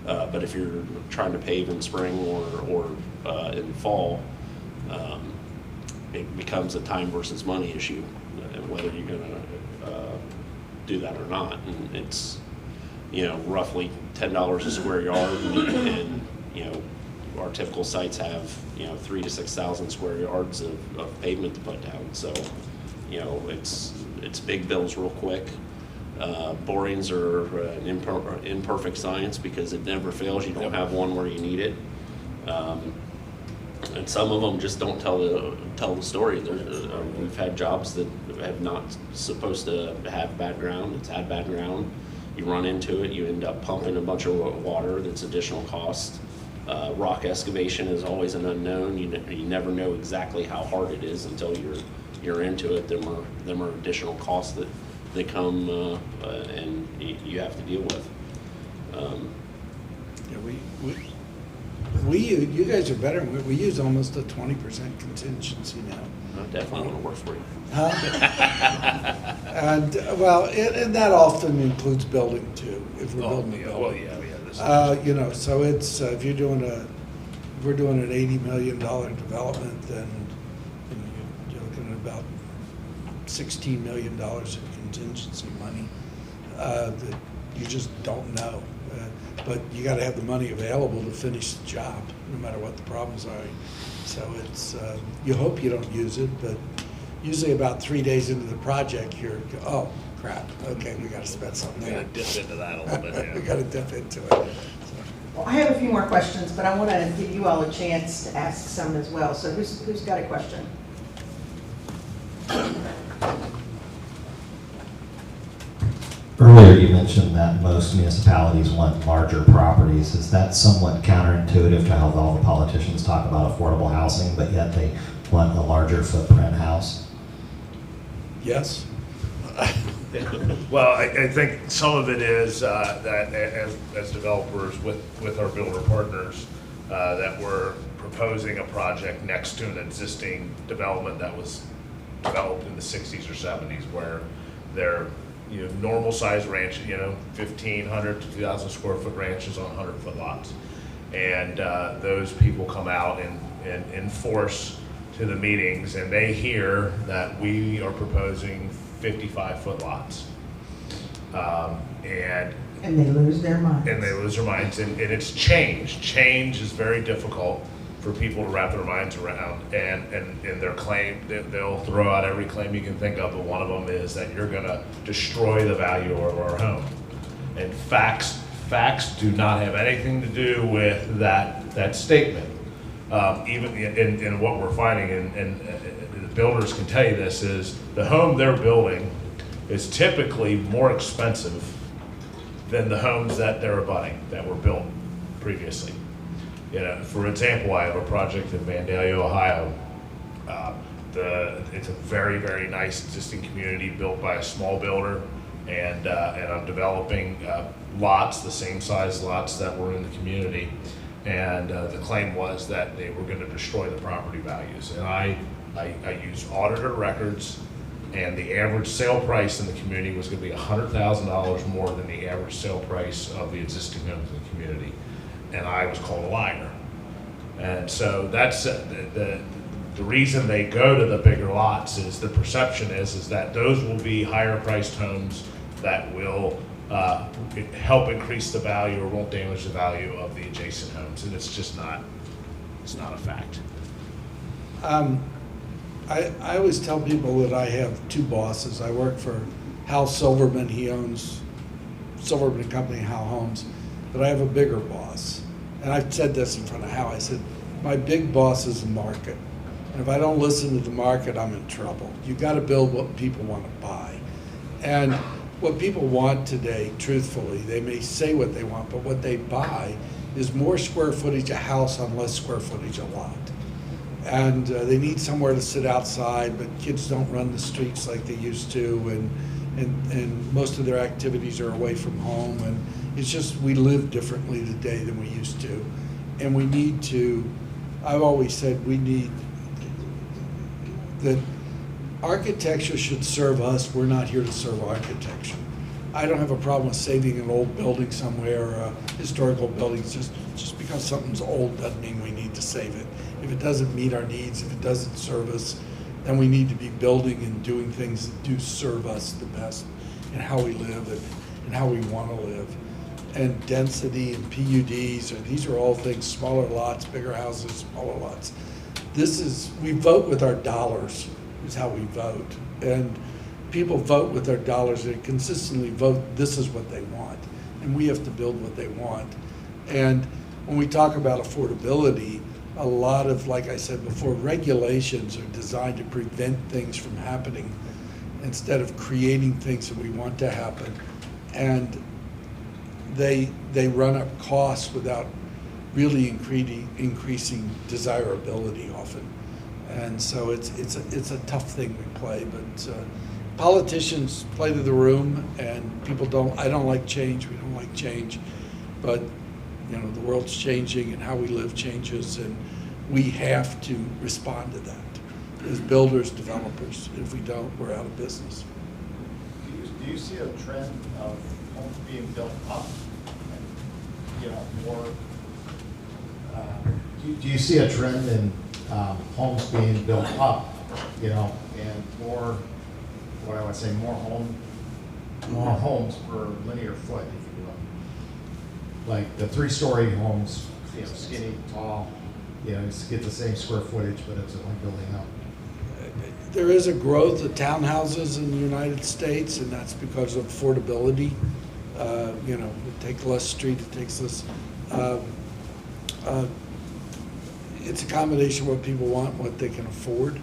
But if you're trying to pave in spring or in fall, it becomes a time versus money issue, whether you're gonna do that or not. And it's, you know, roughly $10 a square yard, and you know, our typical sites have, you know, 3,000 to 6,000 square yards of pavement to put down. So, you know, it's big bills real quick. Borings are an imperfect science because it never fails. You don't have one where you need it. And some of them just don't tell the story. We've had jobs that have not supposed to have bad ground. It's had bad ground. You run into it, you end up pumping a bunch of water. That's additional cost. Rock excavation is always an unknown. You never know exactly how hard it is until you're into it. Them are additional costs that come and you have to deal with. You guys are better. We use almost a 20% contingency now. I definitely want to work for you. Huh? And well, and that often includes building too. If we're building a building. Well, yeah. You know, so it's if we're doing an $80 million development, then you're looking at about $16 million in contingency money that you just don't know. But you got to have the money available to finish the job, no matter what the problems are. So it's you hope you don't use it, but usually about 3 days into the project, you're oh crap, okay, we got to spend something. We got to dip into that a little bit. Yeah. We got to dip into it. Well, I have a few more questions, but I want to give you all a chance to ask some as well. So who's got a question? Earlier, you mentioned that most municipalities want larger properties. Is that somewhat counterintuitive to how all the politicians talk about affordable housing, but yet they want a larger footprint house? Yes. Well, I think some of it is that as developers with our builder partners, that we're proposing a project next to an existing development that was developed in the 60s or 70s, where they're normal size ranch, 1,500 to 2,000 square foot ranches on 100-foot lots, and those people come out and enforce to the meetings, and they hear that we are proposing 55-foot lots, And they lose their minds. and they lose their minds, and it's change. Change is very difficult for people to wrap their minds around, and their claim, they'll throw out every claim you can think of, but one of them is that you're gonna destroy the value of our home. And facts do not have anything to do with that statement. Even in what we're finding, and the builders can tell you this, is the home they're building is typically more expensive than the homes that they're abutting, that were built previously. For example, I have a project in Vandalia, Ohio. It's a very, very nice existing community built by a small builder, and I'm developing lots, the same size lots that were in the community. And the claim was that they were going to destroy the property values. And I used auditor records, and the average sale price in the community was going to be $100,000 more than the average sale price of the existing homes in the community. And I was called a liar. And so that's the reason they go to the bigger lots is the perception is that those will be higher priced homes that will help increase the value or won't damage the value of the adjacent homes. And it's just not, it's not a fact. I always tell people that I have two bosses. I work for Hal Silverman. He owns Silverman and Company, Hal Homes. But I have a bigger boss. And I've said this in front of Hal. I said, my big boss is the market. And if I don't listen to the market, I'm in trouble. You've got to build what people want to buy. And what people want today, truthfully, they may say what they want, but what they buy is more square footage a house on less square footage a lot. And they need somewhere to sit outside, but kids don't run the streets like they used to, and most of their activities are away from home. And it's just, we live differently today than we used to. And we need to, I've always said we need, that architecture should serve us. We're not here to serve architecture. I don't have a problem with saving an old building somewhere, historical buildings. Just because something's old doesn't mean we need to save it. If it doesn't meet our needs, if it doesn't serve us, then we need to be building and doing things that do serve us the best in how we live and how we want to live. And density and PUDs, these are all things, smaller lots, bigger houses, smaller lots. We vote with our dollars, is how we vote. And people vote with their dollars. They consistently vote, this is what they want. And we have to build what they want. And when we talk about affordability, a lot of, like I said before, regulations are designed to prevent things from happening instead of creating things that we want to happen. And they run up costs without really increasing desirability often. And so it's a tough thing we play, but politicians play to the room, and I don't like change, we don't like change, but you know, the world's changing and how we live changes, and we have to respond to that as builders, developers. If we don't, we're out of business. Do you see a trend of homes being built up? And, you know, more. Do you see a trend in homes being built up? You know, and more, what I would say, more homes per linear foot, if you will. Like the 3-story homes, you know, skinny, tall. You know, it's get the same square footage, but it's only building up. There is a growth of townhouses in the United States, and that's because of affordability. You know, it takes less street, it takes less. It's a combination of what people want and what they can afford.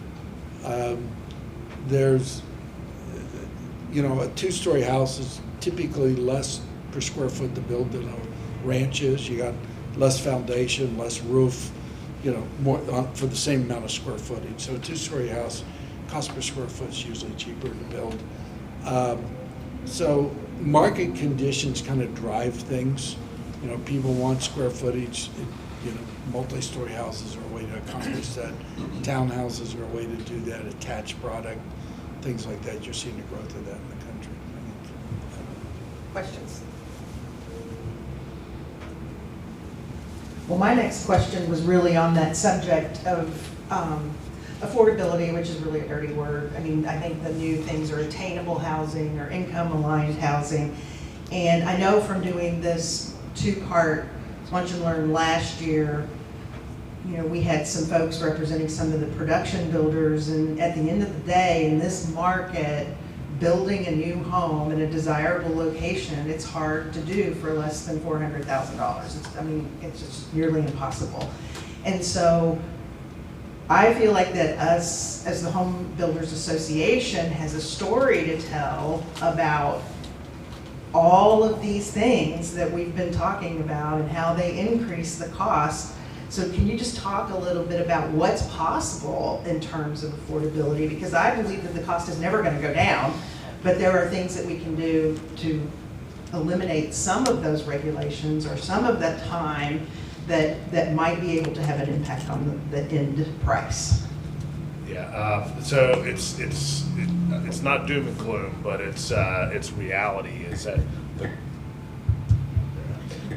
There's, you know, a 2-story house is typically less per square foot to build than a ranch is. You got less foundation, less roof, you know, more for the same amount of square footage. So a 2-story house, cost per square foot is usually cheaper to build. So market conditions kind of drive things. You know, people want square footage. You know, multi-story houses are a way to accomplish that. Townhouses are a way to do that. Attached product, things like that. You're seeing the growth of that in the country. Questions? Well, my next question was really on that subject of affordability, which is really a dirty word. I mean, I think the new things are attainable housing or income-aligned housing. And I know from doing this 2-part Lunch and Learn last year, you know, we had some folks representing some of the production builders, and at the end of the day, in this market, building a new home in a desirable location, it's hard to do for less than $400,000. I mean, it's just nearly impossible. And so I feel like that us, as the Home Builders Association, has a story to tell about all of these things that we've been talking about and how they increase the cost. So can you just talk a little bit about what's possible in terms of affordability? Because I believe that the cost is never going to go down, but there are things that we can do to eliminate some of those regulations or some of that time that might be able to have an impact on the end price. Yeah, so it's not doom and gloom, but it's reality. Is that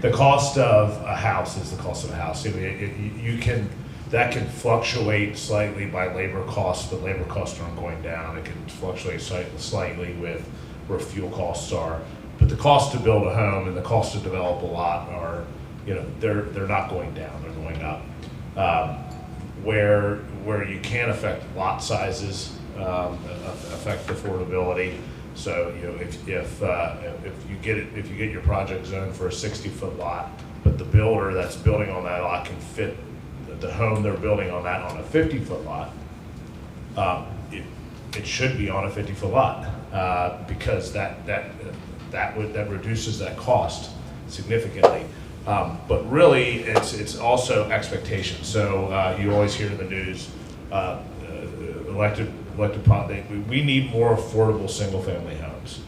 the cost of a house is the cost of a house. That can fluctuate slightly by labor costs, but labor costs aren't going down. It can fluctuate slightly with where fuel costs are, but the cost to build a home and the cost to develop a lot are, you know, they're not going down. They're going up. where you can affect lot sizes, affect affordability. So if you get your project zone for a 60-foot lot, but the builder that's building on that lot can fit the home they're building on that on a 50-foot lot, it should be on a 50-foot lot because that reduces that cost significantly. But really, it's also expectation. So you always hear in the news, we need more affordable single-family homes.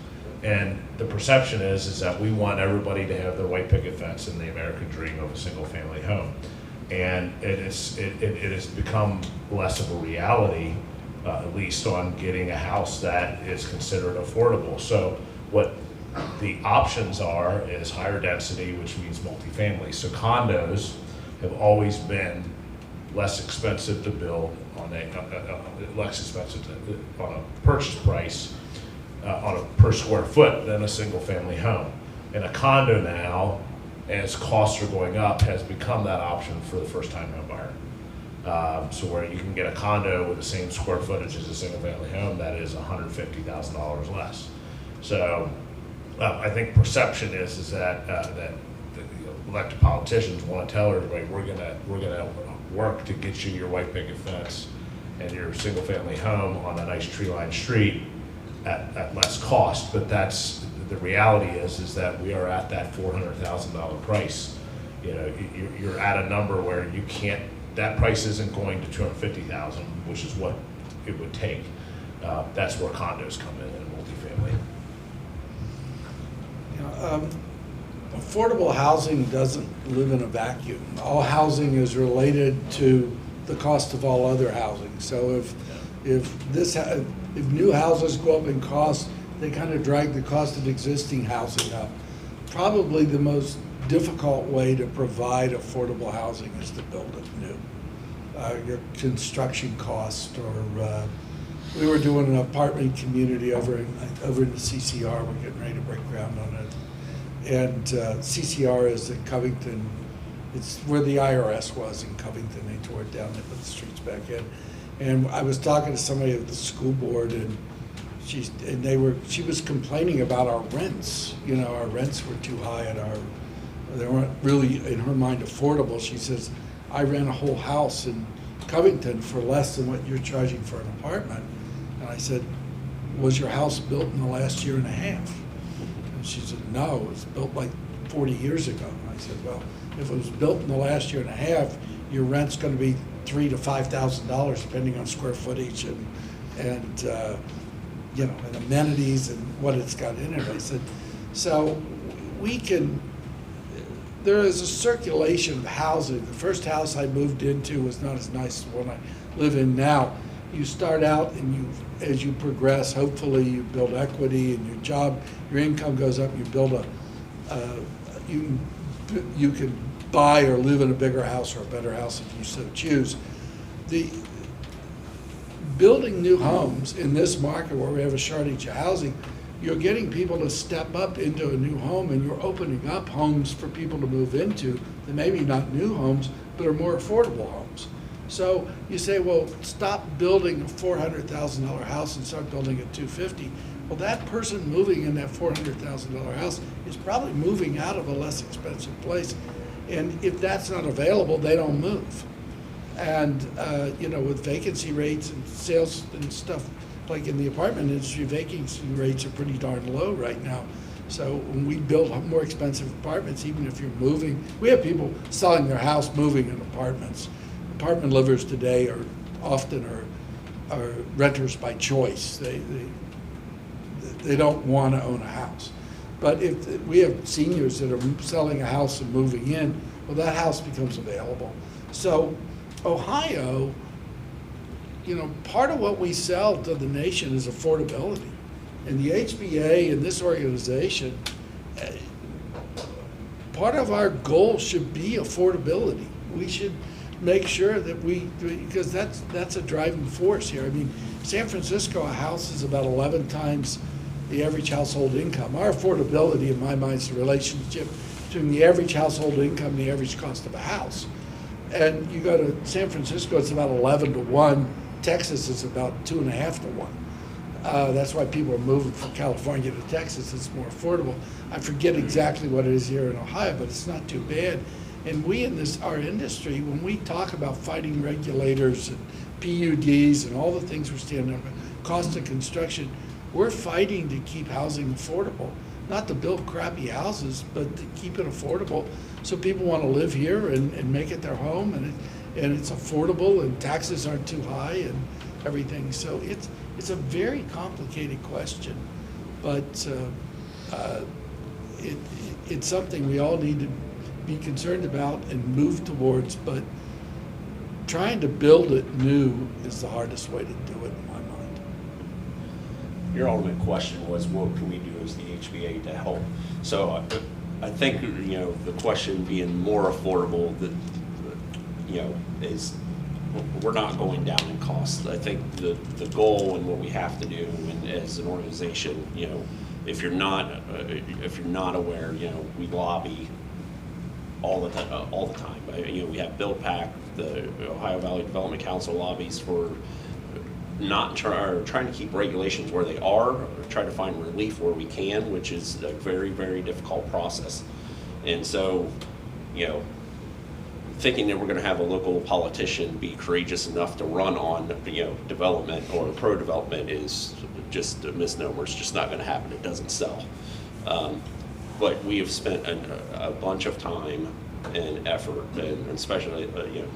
And the perception is that we want everybody to have their white picket fence and the American dream of a single-family home. And it has become less of a reality, at least on getting a house that is considered affordable. So what the options are is higher density, which means multifamily. So condos have always been less expensive to build on less expensive on a purchase price on a per square foot than a single family home. And a condo now, as costs are going up, has become that option for the first time home buyer. So where you can get a condo with the same square footage as a single family home, that is $150,000 less. So I think perception is that the elected politicians want to tell everybody we're gonna work to get you your white picket fence and your single family home on a nice tree-lined street at less cost. But that's the reality is that we are at that $400,000 price. You're at a number where you can't. That price isn't going to $250,000, which is what it would take. That's where condos come in multifamily. Affordable housing doesn't live in a vacuum. All housing is related to the cost of all other housing. So if new houses go up in cost, they kind of drag the cost of existing housing up. Probably the most difficult way to provide affordable housing is to build it new. Your construction cost, or we were doing an apartment community over in the CCR. We're getting ready to break ground on it. And CCR is in Covington. It's where the IRS was in Covington. They tore it down, they put the streets back in. And I was talking to somebody at the school board, and she was complaining about our rents. Our rents were too high, and they weren't really, in her mind, affordable. She says, I rent a whole house in Covington for less than what you're charging for an apartment. And I said, was your house built in the last year and a half? And she said, no, it was built like 40 years ago. And I said, well, if it was built in the last year and a half, your rent's going to be $3,000 to $5,000 depending on square footage and amenities and what it's got in it. I said, so there is a circulation of housing. The first house I moved into was not as nice as the one I live in now. You start out and as you progress, hopefully you build equity in your job, your income goes up, you build you can buy or live in a bigger house or a better house if you so choose. The building new homes in this market where we have a shortage of housing, you're getting people to step up into a new home, and you're opening up homes for people to move into that maybe not new homes, but are more affordable homes. So you say, well, stop building a $400,000 house and start building a $250,000. Well, that person moving in that $400,000 house is probably moving out of a less expensive place. And if that's not available, they don't move. And, with vacancy rates and sales and stuff, like in the apartment industry, vacancy rates are pretty darn low right now. So when we build more expensive apartments, even if you're moving, we have people selling their house, moving in apartments. Apartment livers today are often renters by choice. They don't want to own a house. But if we have seniors that are selling a house and moving in, well, that house becomes available. So Ohio, part of what we sell to the nation is affordability. And the HBA and this organization, part of our goal should be affordability. We should make sure that because that's a driving force here. I mean, San Francisco, a house is about 11 times the average household income. Our affordability, in my mind, is the relationship between the average household income and the average cost of a house. And you go to San Francisco, it's about 11 to 1. Texas is about 2.5 to 1. That's why people are moving from California to Texas. It's more affordable. I forget exactly what it is here in Ohio, but it's not too bad. And we in our industry, when we talk about fighting regulators and PUDs and all the things we're standing up, cost of construction, we're fighting to keep housing affordable. Not to build crappy houses, but to keep it affordable so people want to live here and make it their home, and it's affordable and taxes aren't too high and everything. So it's a very complicated question, but it's something we all need to be concerned about and move towards, but trying to build it new is the hardest way to do it in my mind. Your ultimate question was, what can we do as the HBA to help? So I think, the question being more affordable, that, is we're not going down in cost. I think the goal and what we have to do, and as an organization, if you're not aware, we lobby all the time. We have BuildPAC, the Ohio Valley Development Council lobbies for not trying to keep regulations where they are, or try to find relief where we can, which is a very, very difficult process. And so, thinking that we're going to have a local politician be courageous enough to run on, development or pro-development is just a misnomer. It's just not going to happen. It doesn't sell. But we have spent a bunch of time and effort, and especially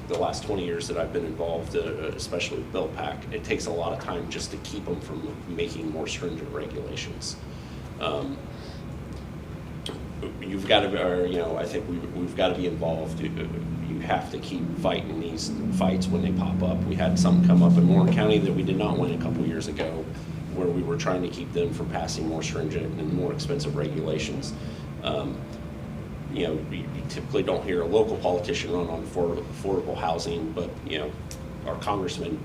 the last 20 years that I've been involved, especially with BuildPAC, it takes a lot of time just to keep them from making more stringent regulations. You've got to, I think we've got to be involved. You have to keep fighting these fights when they pop up. We had something come up in Warren County that we did not win a couple years ago, where we were trying to keep them from passing more stringent and more expensive regulations. You typically don't hear a local politician run on affordable housing, but our congressmen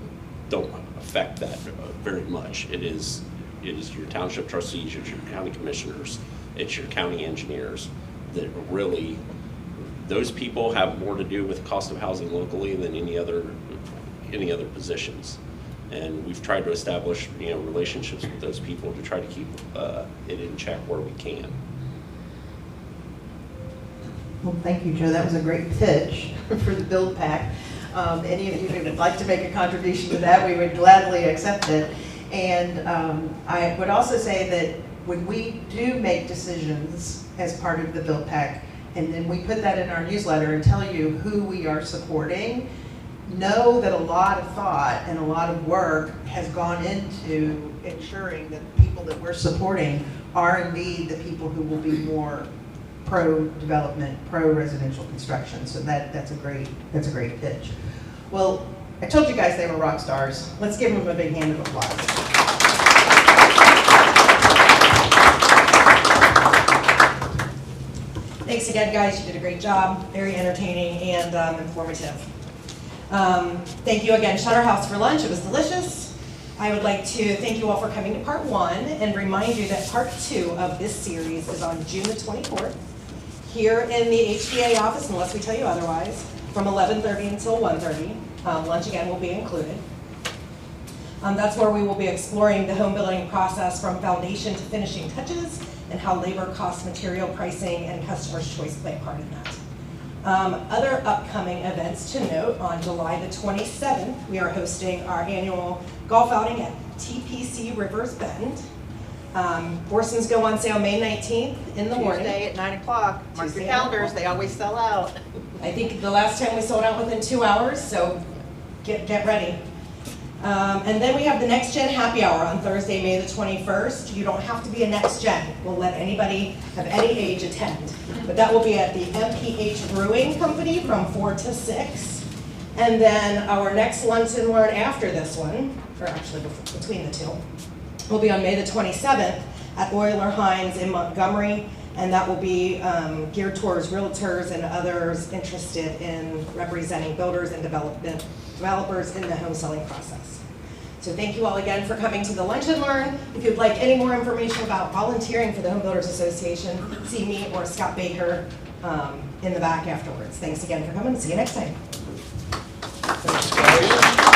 don't affect that very much. It is your township trustees, it's your county commissioners, it's your county engineers that really, those people have more to do with the cost of housing locally than any other positions. And we've tried to establish relationships with those people to try to keep it in check where we can. Well, thank you, Joe. That was a great pitch for the BuildPAC. Any of you who would like to make a contribution to that, we would gladly accept it. And I would also say that when we do make decisions as part of the BuildPAC, and then we put that in our newsletter and tell you who we are supporting, know that a lot of thought and a lot of work has gone into ensuring that the people that we're supporting are indeed the people who will be more pro-development, pro-residential construction. So that's a great pitch. Well, I told you guys they were rock stars. Let's give them a big hand of applause. Thanks again, guys. You did a great job. Very entertaining and informative. Thank you again, Shutter House, for lunch. It was delicious. I would like to thank you all for coming to part 1 and remind you that part 2 of this series is on June the 24th here in the HBA office, unless we tell you otherwise, from 11:30 until 1:30. Lunch again will be included. That's where we will be exploring the home building process from foundation to finishing touches and how labor costs, material pricing, and customer's choice play a part in that. Other upcoming events to note: on July the 27th, we are hosting our annual golf outing at TPC Rivers Bend. Foursomes go on sale May 19th in the morning. Tuesday at 9 o'clock. Mark Tuesday your at 9 calendars, o'clock. they always sell out. I think the last time we sold out within 2 hours, so get ready. And then we have the Next Gen Happy Hour on Thursday, May the 21st. You don't have to be a Next Gen. We'll let anybody of any age attend. But that will be at the MPH Brewing Company from 4 to 6. And then our next lunch and learn after this one, or actually between the two, will be on May the 27th at Euler Hines in Montgomery. And that will be geared towards realtors and others interested in representing builders and developers in the home selling process. So thank you all again for coming to the Lunch and Learn. If you'd like any more information about volunteering for the Home Builders Association, see me or Scott Baker in the back afterwards. Thanks again for coming. See you next time. Congratulations.